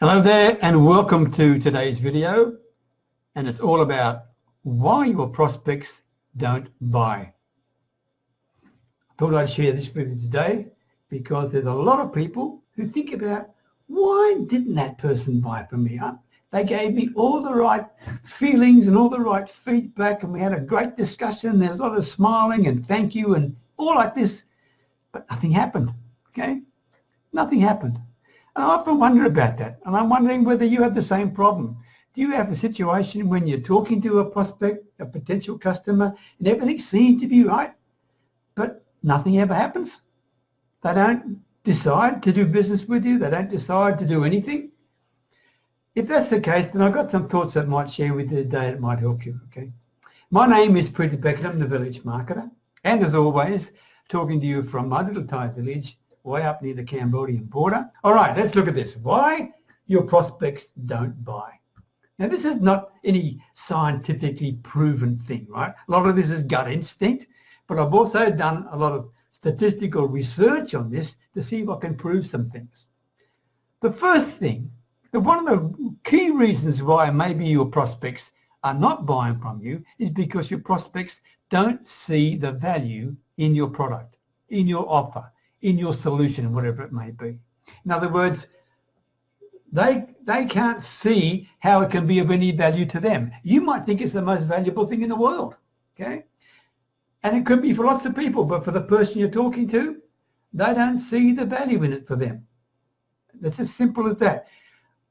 Hello there and welcome to today's video, and it's all about why your prospects don't buy. I thought I'd share this with you today because there's a lot of people who think about why didn't that person buy from me? They gave me all the right feelings and all the right feedback, and we had a great discussion. There's a lot of smiling and thank you and all like this, but nothing happened, okay? Nothing happened. And I often wonder about that, and I'm wondering whether you have the same problem. Do you have a situation when you're talking to a prospect, a potential customer, and everything seems to be right, but nothing ever happens? They don't decide to do business with you. They don't decide to do anything. If that's the case, then I've got some thoughts that I might share with you today that might help you, okay? My name is Beckenham, the village marketer, and as always, talking to you from my little Thai village way up near the Cambodian border. All right, let's look at this. Why your prospects don't buy. Now, this is not any scientifically proven thing, right? A lot of this is gut instinct, but I've also done a lot of statistical research on this to see if I can prove some things. The first thing, one of the key reasons why maybe your prospects are not buying from you is because your prospects don't see the value in your product, in your offer, in your solution, whatever it may be. In other words, they can't see how it can be of any value to them. You might think it's the most valuable thing in the world, okay? And it could be for lots of people, but for the person you're talking to, they don't see the value in it for them. It's as simple as that.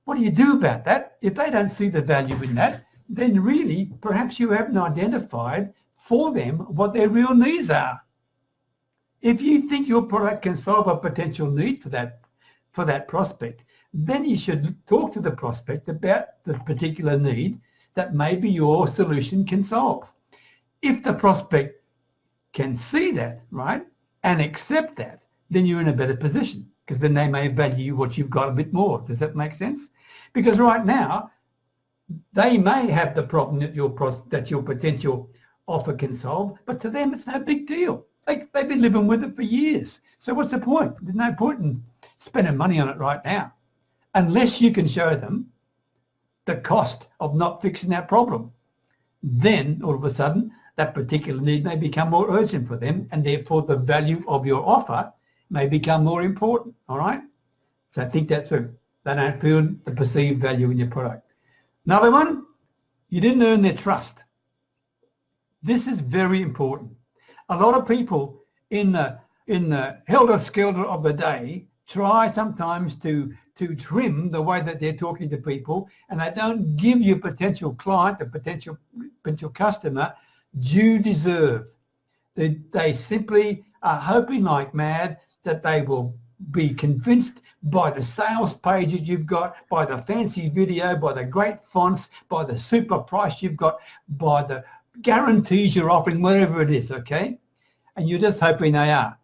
What do you do about that? If they don't see the value in that, then really perhaps you haven't identified for them what their real needs are. If you think your product can solve a potential need for that prospect, then you should talk to the prospect about the particular need that maybe your solution can solve. If the prospect can see that, right, and accept that, then you're in a better position because then they may value what you've got a bit more. Does that make sense? Because right now, they may have the problem that your potential offer can solve, but to them it's no big deal. They've been living with it for years. So what's the point? There's no point in spending money on it right now unless you can show them the cost of not fixing that problem. Then all of a sudden that particular need may become more urgent for them, and therefore the value of your offer may become more important, all right? So think that through. They don't feel the perceived value in your product. Another one, you didn't earn their trust. This is very important. A lot of people in the helter-skelter of the day try sometimes to trim the way that they're talking to people, and they don't give your potential client, the potential customer, due deserve. They simply are hoping like mad that they will be convinced by the sales pages you've got, by the fancy video, by the great fonts, by the super price you've got, by the guarantees you're offering, whatever it is, okay? And you're just hoping they are.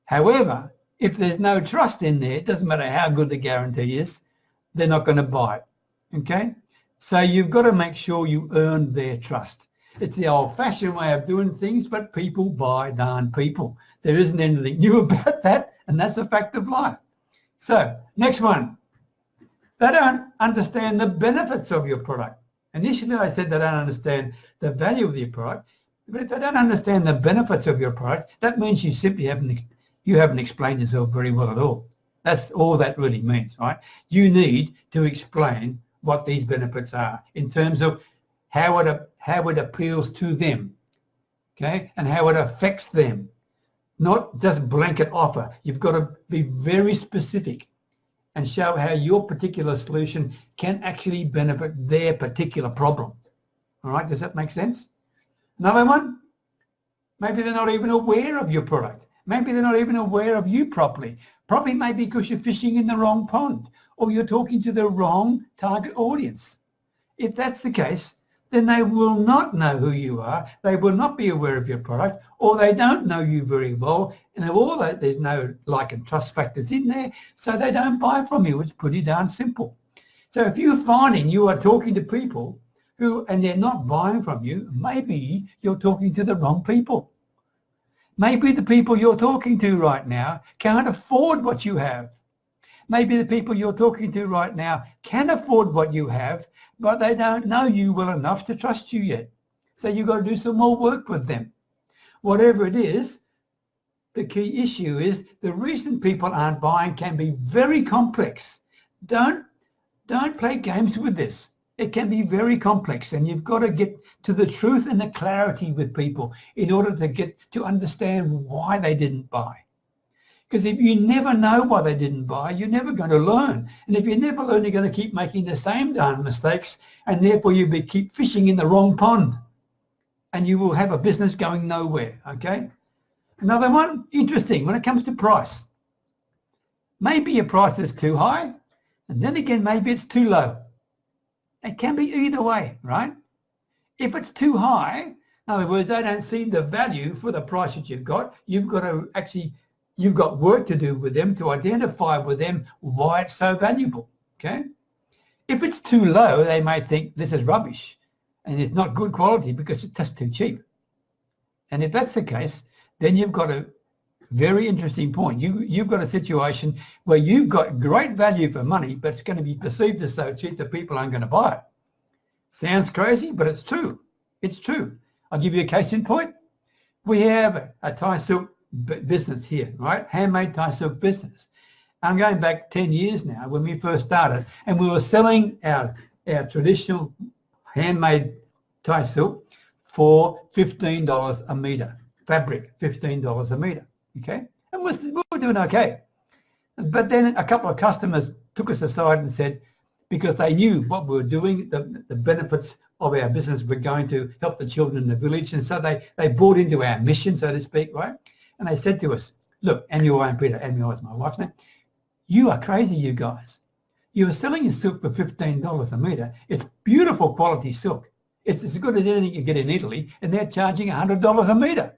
However, if there's no trust in there, it doesn't matter how good the guarantee is, they're not going to buy it, okay? So you've got to make sure you earn their trust. It's the old-fashioned way of doing things, but people buy darn people. There isn't anything new about that, and that's a fact of life. So, next one. They don't understand the benefits of your product. Initially, I said they don't understand the value of your product, but if they don't understand the benefits of your product, that means you simply haven't explained yourself very well at all. That's all that really means, right? You need to explain what these benefits are in terms of how it appeals to them, okay, and how it affects them. Not just blanket offer. You've got to be very specific and show how your particular solution can actually benefit their particular problem. All right, does that make sense? Another one, maybe they're not even aware of your product. Maybe they're not even aware of you properly. Probably maybe because you're fishing in the wrong pond or you're talking to the wrong target audience. If that's the case, then they will not know who you are, they will not be aware of your product, or they don't know you very well, and all that, there's no like and trust factors in there, so they don't buy from you. It's pretty darn simple. So if you're finding you are talking to people and they're not buying from you, maybe you're talking to the wrong people. Maybe the people you're talking to right now can't afford what you have. Maybe the people you're talking to right now can afford what you have, but they don't know you well enough to trust you yet. So you've got to do some more work with them. Whatever it is, the key issue is the reason people aren't buying can be very complex. Don't play games with this. It can be very complex, and you've got to get to the truth and the clarity with people in order to get to understand why they didn't buy. Because if you never know why they didn't buy, you're never going to learn. And if you never learn, you're going to keep making the same darn mistakes, and therefore you'll keep fishing in the wrong pond. And you will have a business going nowhere, okay? Another one, interesting, when it comes to price. Maybe your price is too high, and then again, maybe it's too low. It can be either way, right? If it's too high, in other words, they don't see the value for the price that you've got to actually, you've got work to do with them to identify with them why it's so valuable, okay? If it's too low, they may think this is rubbish and it's not good quality because it's just too cheap. And if that's the case, then you've got a very interesting point. You've got a situation where you've got great value for money, but it's going to be perceived as so cheap that people aren't going to buy it. Sounds crazy, but it's true. It's true. I'll give you a case in point. We have a Thai silk business here, right? Handmade Thai silk business. I'm going back 10 years now when we first started, and we were selling our traditional handmade Thai silk for $15 a metre. Fabric, $15 a metre, okay? And we were doing okay. But then a couple of customers took us aside and said, because they knew what we were doing, the benefits of our business were going to help the children in the village. And so they bought into our mission, so to speak, right? And they said to us, look, Amior and Peter, Amior is my wife's name, you are crazy, you guys. You are selling your silk for $15 a metre. It's beautiful quality silk. It's as good as anything you get in Italy, and they're charging $100 a metre.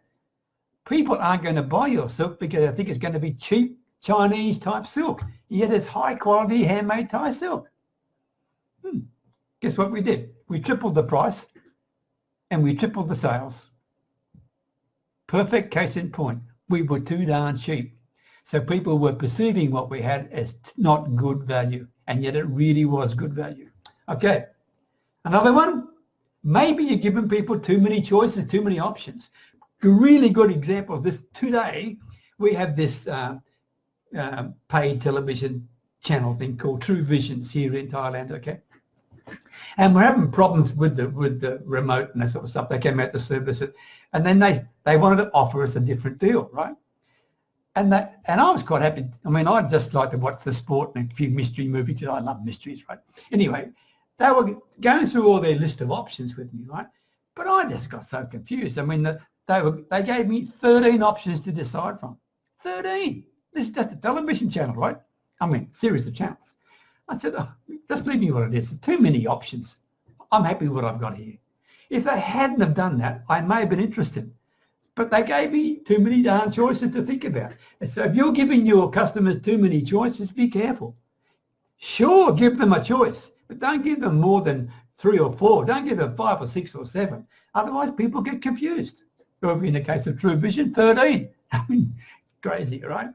People aren't going to buy your silk because they think it's going to be cheap Chinese type silk. Yet it's high quality handmade Thai silk. Guess what we did? We tripled the price and we tripled the sales. Perfect case in point. We were too darn cheap. So people were perceiving what we had as not good value, and yet it really was good value. Okay, another one. Maybe you're giving people too many choices, too many options. A really good example of this today, we have this paid television channel thing called True Visions here in Thailand, okay? And we're having problems with the remote and that sort of stuff. They came out to service it, and then they wanted to offer us a different deal, right? And I was quite happy. I mean, I'd just like to watch the sport and a few mystery movies because I love mysteries, right? Anyway, they were going through all their list of options with me, right? But I just got so confused. I mean, they gave me 13 options to decide from. 13. This is just a television channel, right? I mean, series of channels. I said, oh, just leave me what it is. There's too many options. I'm happy with what I've got here. If they hadn't have done that, I may have been interested. But they gave me too many darn choices to think about. And so if you're giving your customers too many choices, be careful. Sure, give them a choice, but don't give them more than 3 or 4. Don't give them 5 or 6 or 7. Otherwise, people get confused. Or in the case of True Vision, 13. I mean, crazy, right?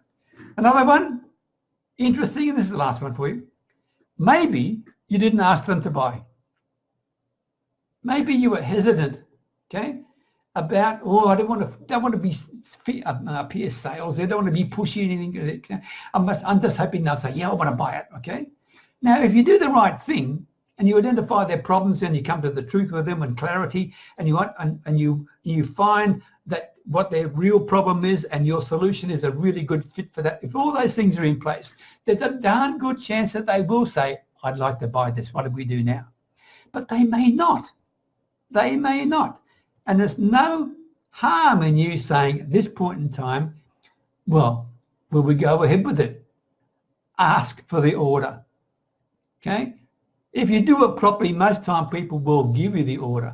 Another one, interesting, and this is the last one for you. Maybe you didn't ask them to buy. Maybe you were hesitant, okay, about, oh, I don't want to be peer sales. I don't want to be pushy anything. I'm just hoping they'll say, yeah, I want to buy it, okay? Now, if you do the right thing and you identify their problems and you come to the truth with them and clarity, and you find that what their real problem is and your solution is a really good fit for that, if all those things are in place, there's a darn good chance that they will say, I'd like to buy this. What do we do now? But they may not. They may not. And there's no harm in you saying at this point in time, well, will we go ahead with it? Ask for the order. Okay? If you do it properly, most time people will give you the order,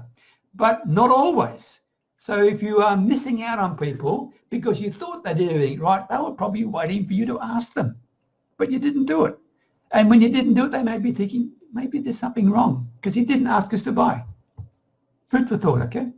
but not always. So if you are missing out on people because you thought they did everything right, they were probably waiting for you to ask them, but you didn't do it. And when you didn't do it, they may be thinking, maybe there's something wrong because he didn't ask us to buy. Food for thought, okay?